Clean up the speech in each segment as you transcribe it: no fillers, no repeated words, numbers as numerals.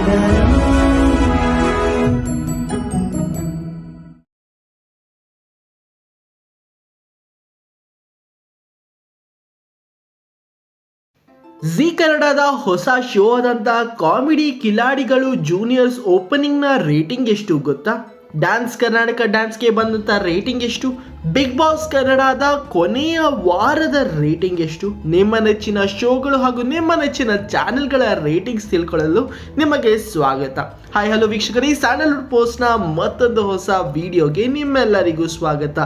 G ಕನ್ನಡದ ಹೊಸ show ಆದಂಥ ಕಾಮಿಡಿ ಕಿಲಾಡಿಗಳು ಜೂನಿಯರ್ಸ್ ಓಪನಿಂಗ್ನ ರೇಟಿಂಗ್ ಎಷ್ಟು ಗೊತ್ತಾ? ಡ್ಯಾನ್ಸ್ ಕರ್ನಾಟಕ ಡ್ಯಾನ್ಸ್ಗೆ ಬಂದಂಥ ರೇಟಿಂಗ್ ಎಷ್ಟು? ಬಿಗ್ ಬಾಸ್ ಕನ್ನಡದ ಕೊನೆಯ ವಾರದ ರೇಟಿಂಗ್ ಎಷ್ಟು? ನಿಮ್ಮ ನೆಚ್ಚಿನ ಶೋಗಳು ಹಾಗೂ ನಿಮ್ಮ ನೆಚ್ಚಿನ ಚಾನೆಲ್ಗಳ ರೇಟಿಂಗ್ಸ್ ತಿಳ್ಕೊಳ್ಳಲು ನಿಮಗೆ ಸ್ವಾಗತ. ಹಾಯ್ ಹಲೋ ವೀಕ್ಷಕರೇ, ಸ್ಯಾಂಡಲ್ವುಡ್ ಪೋಸ್ಟ್ನ ಮತ್ತೊಂದು ಹೊಸ ವಿಡಿಯೋಗೆ ನಿಮ್ಮೆಲ್ಲರಿಗೂ ಸ್ವಾಗತ.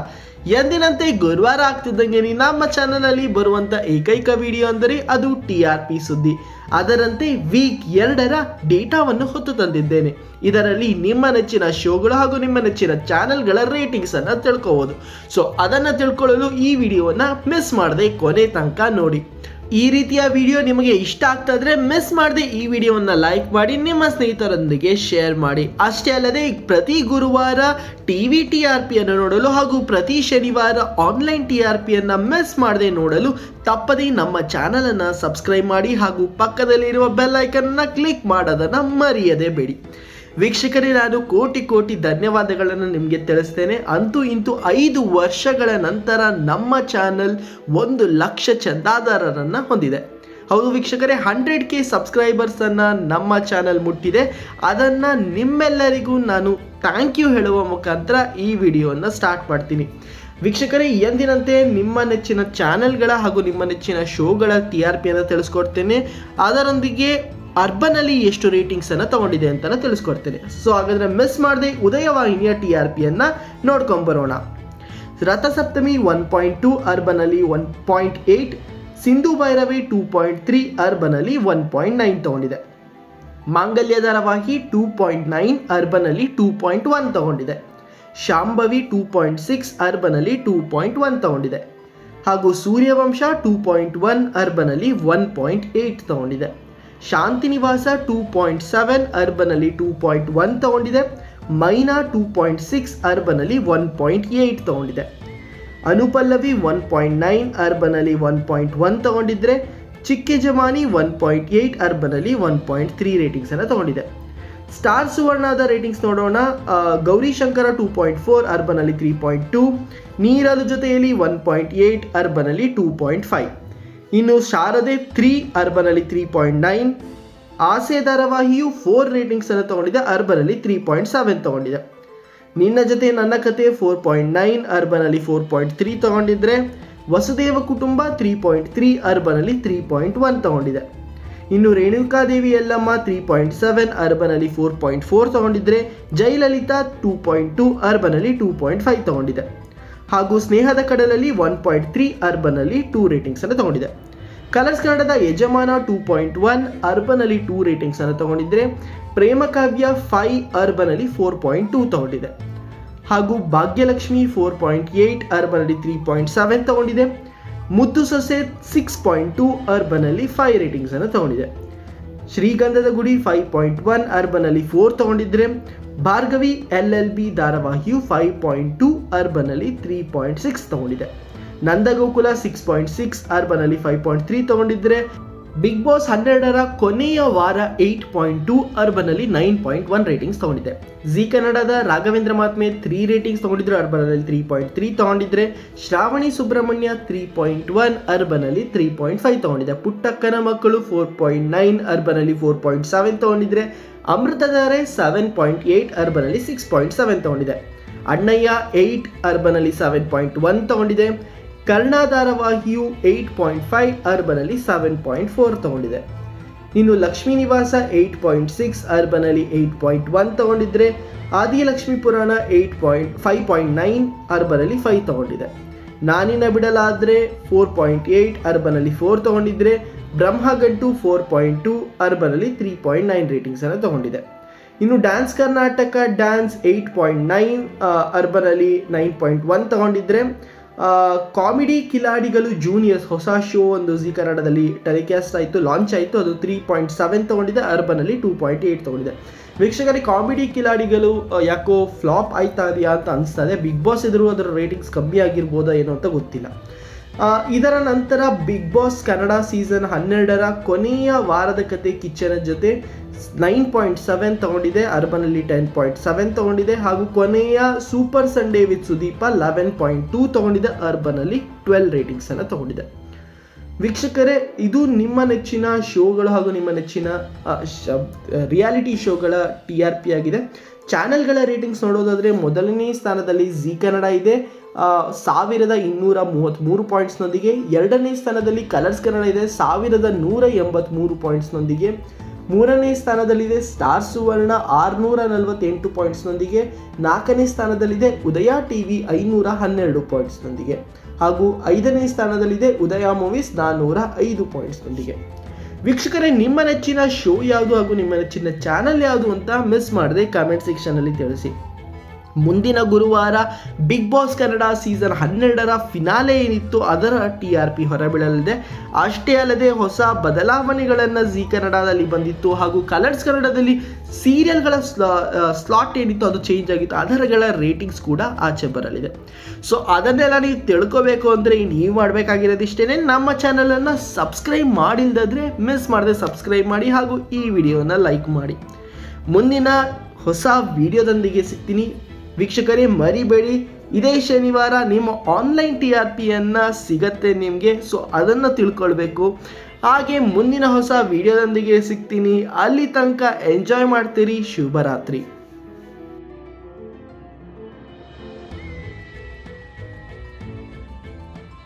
ಎಂದಿನಂತೆ ಗುರುವಾರ ಆಗ್ತಿದ್ದಂಗೆ ನಮ್ಮ ಚಾನಲಲ್ಲಿ ಬರುವಂಥ ಏಕೈಕ ವಿಡಿಯೋ ಅಂದರೆ ಅದು TRP ಸುದ್ದಿ. ಅದರಂತೆ ವೀಕ್ 2ರ ಡೇಟಾವನ್ನು ಹೊತ್ತು ತಂದಿದ್ದೇನೆ. ಇದರಲ್ಲಿ ನಿಮ್ಮ ನೆಚ್ಚಿನ ಶೋಗಳು ಹಾಗೂ ನಿಮ್ಮ ನೆಚ್ಚಿನ ಚಾನೆಲ್ಗಳ ರೇಟಿಂಗ್ಸನ್ನು ತಿಳ್ಕೋಬೋದು. ಸೊ ಅದನ್ನು ತಿಳ್ಕೊಳ್ಳಲು ಈ ವಿಡಿಯೋವನ್ನು ಮಿಸ್ ಮಾಡದೆ ಕೊನೆ ತನಕ ನೋಡಿ. ಈ ರೀತಿಯ ವಿಡಿಯೋ ನಿಮಗೆ ಇಷ್ಟ ಆಗ್ತಾ ಇದ್ರೆ ಮಿಸ್ ಮಾಡದೆ ಈ ವಿಡಿಯೋವನ್ನು ಲೈಕ್ ಮಾಡಿ, ನಿಮ್ಮ ಸ್ನೇಹಿತರೊಂದಿಗೆ ಶೇರ್ ಮಾಡಿ. ಅಷ್ಟೇ ಅಲ್ಲದೆ ಪ್ರತಿ ಗುರುವಾರ TV TRP ಅನ್ನು ನೋಡಲು ಹಾಗೂ ಪ್ರತಿ ಶನಿವಾರ ಆನ್ಲೈನ್ TRP ಅನ್ನು ಮಿಸ್ ಮಾಡದೆ ನೋಡಲು ತಪ್ಪದೇ ನಮ್ಮ ಚಾನಲ್ ಅನ್ನು ಸಬ್ಸ್ಕ್ರೈಬ್ ಮಾಡಿ ಹಾಗೂ ಪಕ್ಕದಲ್ಲಿರುವ ಬೆಲ್ ಐಕನ್ ಅನ್ನು ಕ್ಲಿಕ್ ಮಾಡೋದನ್ನು ಮರೆಯದೇ ಬೇಡಿ. ವೀಕ್ಷಕರೇ, ನಾನು ಕೋಟಿ ಧನ್ಯವಾದಗಳನ್ನು ನಿಮಗೆ ತಿಳಿಸ್ತೇನೆ. ಅಂತೂ ಇಂತೂ 5 ವರ್ಷಗಳ ನಂತರ ನಮ್ಮ ಚಾನಲ್ 1 ಲಕ್ಷ ಚಂದಾದಾರರನ್ನು ಹೊಂದಿದೆ. ಹೌದು ವೀಕ್ಷಕರೇ, 100K ಸಬ್ಸ್ಕ್ರೈಬರ್ಸನ್ನು ನಮ್ಮ ಚಾನಲ್ ಮುಟ್ಟಿದೆ. ಅದನ್ನು ನಿಮ್ಮೆಲ್ಲರಿಗೂ ನಾನು ಥ್ಯಾಂಕ್ ಯು ಹೇಳುವ ಮುಖಾಂತರ ಈ ವಿಡಿಯೋವನ್ನು ಸ್ಟಾರ್ಟ್ ಮಾಡ್ತೀನಿ. ವೀಕ್ಷಕರೇ, ಎಂದಿನಂತೆ ನಿಮ್ಮ ನೆಚ್ಚಿನ ಚಾನೆಲ್ಗಳ ಹಾಗೂ ನಿಮ್ಮ ನೆಚ್ಚಿನ ಶೋಗಳ TRP ಅನ್ನು ತಿಳಿಸ್ಕೊಡ್ತೇನೆ. ಅದರೊಂದಿಗೆ ಅರ್ಬನಲ್ಲಿ ಎಷ್ಟು ರೇಟಿಂಗ್ಸನ್ನು ತಗೊಂಡಿದೆ ಅಂತ ತಿಳಿಸ್ಕೊಡ್ತೇನೆ. ಸೊ ಹಾಗಾದರೆ ಮಿಸ್ ಮಾಡದೆ ಉದಯವಾಹಿನಿಯ TRP ಅನ್ನು ನೋಡ್ಕೊಂಬರೋಣ. ರಥಸಪ್ತಮಿ 1.2, ಅರ್ಬನಲ್ಲಿ 1.8, ಸಿಂಧು ಭೈರವಿ 2.3, ಅರ್ಬನಲ್ಲಿ 1.9 ತಗೊಂಡಿದೆ. ಮಾಂಗಲ್ಯ ಧಾರಾವಾಹಿ 2.9, ಅರ್ಬನಲ್ಲಿ 2.1 ತಗೊಂಡಿದೆ. ಶಾಂಭವಿ 2.6, ಅರ್ಬನಲ್ಲಿ 2.1 ತಗೊಂಡಿದೆ. ಹಾಗೂ ಸೂರ್ಯವಂಶ 2.1, ಅರ್ಬನಲ್ಲಿ 1.8 ತಗೊಂಡಿದೆ. ಶಾಂತಿನಿವಾಸ 2.7, ಅರ್ಬನಲ್ಲಿ 2.1 ತಗೊಂಡಿದೆ. ಮೈನಾ 2.6, ಅರ್ಬನಲ್ಲಿ 1.8 ತಗೊಂಡಿದೆ. ಅನುಪಲ್ಲವಿ 1.9, ಅರ್ಬನಲ್ಲಿ 1.1 ತಗೊಂಡಿದ್ರೆ ಚಿಕ್ಕೆ ಜಮಾನಿ 1.8, ಅರ್ಬನಲ್ಲಿ 1.3 ರೇಟಿಂಗ್ಸನ್ನು ತಗೊಂಡಿದೆ. ಸ್ಟಾರ್ ಸುವರ್ಣದ ರೇಟಿಂಗ್ಸ್ ನೋಡೋಣ. ಗೌರಿಶಂಕರ 2.4, ಅರ್ಬನಲ್ಲಿ 3.2. ನೀರಲು ಜೊತೆಯಲ್ಲಿ 1.8, ಅರ್ಬನಲ್ಲಿ 2.5. ಇನ್ನು ಶಾರದೆ 3, ಅರ್ಬನಲ್ಲಿ 3.9. ಆಸೆ ಧಾರಾವಾಹಿಯು 4 ರೇಟಿಂಗ್ಸನ್ನು ತಗೊಂಡಿದೆ, ಅರ್ಬನಲ್ಲಿ 3.7 ತಗೊಂಡಿದೆ. ನಿನ್ನ ಜೊತೆ ನನ್ನ ಕತೆ 4.9, ಅರ್ಬನಲ್ಲಿ 4.3 ತಗೊಂಡಿದ್ರೆ ವಸುದೇವ ಕುಟುಂಬ 3.3, ಅರ್ಬನಲ್ಲಿ 3.1 ತಗೊಂಡಿದೆ. ಇನ್ನು ರೇಣುಕಾದೇವಿ ಯಲ್ಲಮ್ಮ 3.7, ಅರ್ಬನಲ್ಲಿ 4.4 ತಗೊಂಡಿದ್ರೆ ಜಯಲಲಿತಾ 2.2, ಅರ್ಬನಲ್ಲಿ 2.5 ತಗೊಂಡಿದೆ. ಹಾಗೂ ಸ್ನೇಹದ ಕಡಲಲ್ಲಿ 1.3, ಅರ್ಬನಲ್ಲಿ 2 ರೇಟಿಂಗ್ಸನ್ನು ತಗೊಂಡಿದೆ. ಕಲರ್ಸ್ ಕನ್ನಡದ ಯಜಮಾನ 2.1, ಅರ್ಬನಲ್ಲಿ 2 ರೇಟಿಂಗ್ಸನ್ನು ತಗೊಂಡಿದ್ರೆ ಪ್ರೇಮಕಾವ್ಯ 5, ಅರ್ಬನಲ್ಲಿ 4.2 ತಗೊಂಡಿದೆ. ಹಾಗೂ ಭಾಗ್ಯಲಕ್ಷ್ಮಿ 4.8, ಅರ್ಬನಲ್ಲಿ 3.7 ತಗೊಂಡಿದೆ. ಮುದ್ದು ಸೊಸೆ 6.2, ಅರ್ಬನಲ್ಲಿ 5 ರೇಟಿಂಗ್ಸನ್ನು ತಗೊಂಡಿದೆ. ಶ್ರೀಗಂಧದ ಗುಡಿ 5.1, ಅರ್ಬನಲ್ಲಿ 4 ತಗೊಂಡಿದ್ರೆ ಭಾರ್ಗವಿ LLB ಧಾರಾವಾಹಿಯು 5.2, ಅರ್ಬನಲ್ಲಿ 3.6 ತಗೊಂಡಿದೆ. ನಂದಗೋಕುಲ 6.6, ಅರ್ಬನಲ್ಲಿ 5.3 ತಗೊಂಡಿದ್ರೆ ಬಿಗ್ ಬಾಸ್ 12ರ ಕೊನೆಯ ವಾರ 8.2, ಅರ್ಬನಲ್ಲಿ 9.1 ರೇಟಿಂಗ್ಸ್ ತಗೊಂಡಿದೆ. ಜಿ ಕನ್ನಡದ ರಾಘವೇಂದ್ರ ಮಹಾತ್ಮೆ 3 ರೇಟಿಂಗ್ಸ್ ತಗೊಂಡಿದ್ರು, ಅರ್ಬನಲ್ಲಿ 3.3 ತಗೊಂಡಿದ್ರೆ ಶ್ರಾವಣಿ ಸುಬ್ರಹ್ಮಣ್ಯ 3.1, ಅರ್ಬನಲ್ಲಿ 3.5 ತಗೊಂಡಿದೆ. ಪುಟ್ಟಕ್ಕನ ಮಕ್ಕಳು 4.9, ಅರ್ಬನಲ್ಲಿ 4.7 ತಗೊಂಡಿದ್ರೆ ಅಮೃತಧಾರೆ 7.8, ಅರ್ಬನಲ್ಲಿ 6.7 ತಗೊಂಡಿದೆ. ಅಣ್ಣಯ್ಯ 8, ಅರ್ಬನಲ್ಲಿ 7.1 ತಗೊಂಡಿದೆ. ಕರ್ಣ ಧಾರಾವಾಹಿಯು 8.5, ಅರ್ಬನಲ್ಲಿ 7.4 ತಗೊಂಡಿದೆ. ಇನ್ನು ಲಕ್ಷ್ಮೀ ನಿವಾಸ 8.6, ಅರ್ಬನಲ್ಲಿ 8.1 ತಗೊಂಡಿದ್ರೆ ಆದಿಲಕ್ಷ್ಮಿ ಪುರಾಣ 5.9, ಅರ್ಬನಲ್ಲಿ 5 ತಗೊಂಡಿದೆ. ನಾನಿನ ಬಿಡಲಾದ್ರೆ 4.8, ಅರ್ಬನಲ್ಲಿ 4 ತಗೊಂಡಿದ್ರೆ ಬ್ರಹ್ಮಗಂಟು 4.2, ಅರ್ಬನಲ್ಲಿ 3.9 ರೇಟಿಂಗ್ಸನ್ನು ತಗೊಂಡಿದೆ. ಇನ್ನು ಡ್ಯಾನ್ಸ್ ಕರ್ನಾಟಕ ಡ್ಯಾನ್ಸ್ 8.9, ಅರ್ಬನಲ್ಲಿ 9.1 ತಗೊಂಡಿದ್ರೆ ಕಾಮಿಡಿ ಕಿಲಾಡಿಗಳು ಜೂನಿಯರ್ಸ್ ಹೊಸ ಶೋ ಒಂದು ಜಿ ಕನ್ನಡದಲ್ಲಿ ಟೆಲಿಕಾಸ್ಟ್ ಆಯಿತು, ಲಾಂಚ್ ಆಯಿತು. ಅದು 3.7 ತಗೊಂಡಿದೆ, ಅರ್ಬನಲ್ಲಿ 2.8 ತಗೊಂಡಿದೆ. ವೀಕ್ಷಕರಿಗೆ ಕಾಮಿಡಿ ಕಿಲಾಡಿಗಳು ಯಾಕೋ ಫ್ಲಾಪ್ ಆಯ್ತಾ ಇದೆಯಾ ಅಂತ ಅನಿಸ್ತದೆ. ಬಿಗ್ ಬಾಸ್ ಎದುರು ಅದರ ರೇಟಿಂಗ್ಸ್ ಕಮ್ಮಿ ಆಗಿರ್ಬೋದಾ ಏನೋ ಅಂತ ಗೊತ್ತಿಲ್ಲ. ಇದರ ನಂತರ ಬಿಗ್ ಬಾಸ್ ಕನ್ನಡ ಸೀಸನ್ 12ರ ಕೊನೆಯ ವಾರದ ಕತೆ ಕಿಚ್ಚನ ಜೊತೆ 9.7 ತಗೊಂಡಿದೆ, ಅರ್ಬನಲ್ಲಿ 10.7 ತಗೊಂಡಿದೆ, ಹಾಗೂ ಕೊನೆಯ ಸೂಪರ್ ಸಂಡೇ ವಿತ್ ಸುದೀಪ 11.2 ತಗೊಂಡಿದೆ, ಅರ್ಬನಲ್ಲಿ 12 ರೇಟಿಂಗ್ಸ್ ಅನ್ನು ತಗೊಂಡಿದೆ. ವೀಕ್ಷಕರೇ, ಇದು ನಿಮ್ಮ ನೆಚ್ಚಿನ ಶೋಗಳು ಹಾಗೂ ನಿಮ್ಮ ನೆಚ್ಚಿನ ರಿಯಾಲಿಟಿ ಶೋಗಳ TRP ಆಗಿದೆ. ಚಾನೆಲ್ಗಳ ರೇಟಿಂಗ್ಸ್ ನೋಡೋದಾದರೆ ಮೊದಲನೇ ಸ್ಥಾನದಲ್ಲಿ ಜಿ ಕನ್ನಡ ಇದೆ 1233 ಪಾಯಿಂಟ್ಸ್ನೊಂದಿಗೆ. ಎರಡನೇ ಸ್ಥಾನದಲ್ಲಿ ಕಲರ್ಸ್ ಕನ್ನಡ ಇದೆ 1183 ಪಾಯಿಂಟ್ಸ್ನೊಂದಿಗೆ. ಮೂರನೇ ಸ್ಥಾನದಲ್ಲಿದೆ ಸ್ಟಾರ್ ಸುವರ್ಣ 648 ಪಾಯಿಂಟ್ಸ್ನೊಂದಿಗೆ. ನಾಲ್ಕನೇ ಸ್ಥಾನದಲ್ಲಿದೆ ಉದಯ ಟಿವಿ 512 ಪಾಯಿಂಟ್ಸ್ನೊಂದಿಗೆ. ಹಾಗೂ ಐದನೇ ಸ್ಥಾನದಲ್ಲಿದೆ ಉದಯ ಮೂವೀಸ್ 405 ಪಾಯಿಂಟ್ಸ್ನೊಂದಿಗೆ. ವೀಕ್ಷಕರೇ, ನಿಮ್ಮ ನೆಚ್ಚಿನ ಶೋ ಯಾವುದು ಹಾಗೂ ನಿಮ್ಮ ನೆಚ್ಚಿನ ಚಾನಲ್ ಯಾವುದು ಅಂತ ಮಿಸ್ ಮಾಡದೆ ಕಾಮೆಂಟ್ ಸೆಕ್ಷನಲ್ಲಿ ತಿಳಿಸಿ. ಮುಂದಿನ ಗುರುವಾರ ಬಿಗ್ ಬಾಸ್ ಕನ್ನಡ ಸೀಸನ್ 12ರ ಫಿನಾಲೆ ಏನಿತ್ತು ಅದರ TRP ಹೊರಬೀಳಲಿದೆ. ಅಷ್ಟೇ ಅಲ್ಲದೆ ಹೊಸ ಬದಲಾವಣೆಗಳನ್ನು ಜಿ ಕನ್ನಡದಲ್ಲಿ ಬಂದಿತ್ತು ಹಾಗೂ ಕಲರ್ಸ್ ಕನ್ನಡದಲ್ಲಿ ಸೀರಿಯಲ್ಗಳ ಸ್ಲಾಟ್ ಏನಿತ್ತು ಅದು ಚೇಂಜ್ ಆಗಿತ್ತು, ಅದರಗಳ ರೇಟಿಂಗ್ಸ್ ಕೂಡ ಆಚೆ ಬರಲಿದೆ. ಸೊ ಅದನ್ನೆಲ್ಲ ನೀವು ತಿಳ್ಕೋಬೇಕು ಅಂದರೆ ನೀವು ಮಾಡಬೇಕಾಗಿರೋದಿಷ್ಟೇ, ನಮ್ಮ ಚಾನಲನ್ನು ಸಬ್ಸ್ಕ್ರೈಬ್ ಮಾಡಿಲ್ಲದಾದರೆ ಮಿಸ್ ಮಾಡದೆ ಸಬ್ಸ್ಕ್ರೈಬ್ ಮಾಡಿ ಹಾಗೂ ಈ ವಿಡಿಯೋನ ಲೈಕ್ ಮಾಡಿ. ಮುಂದಿನ ಹೊಸ ವಿಡಿಯೋದೊಂದಿಗೆ ಸಿಗ್ತೀನಿ. ವೀಕ್ಷಕರೇ, ಮರಿಬೇಡಿ, ಇದೇ ಶನಿವಾರ ನಿಮ್ಮ ಆನ್ಲೈನ್ TRPಯನ್ನು ಸಿಗತ್ತೆ ನಿಮಗೆ. ಸೊ ಅದನ್ನು ತಿಳ್ಕೊಳ್ಬೇಕು. ಹಾಗೆ ಮುಂದಿನ ಹೊಸ ವಿಡಿಯೋದೊಂದಿಗೆ ಸಿಗ್ತೀನಿ. ಅಲ್ಲಿ ತನಕ ಎಂಜಾಯ್ ಮಾಡ್ತೀರಿ. ಶುಭರಾತ್ರಿ.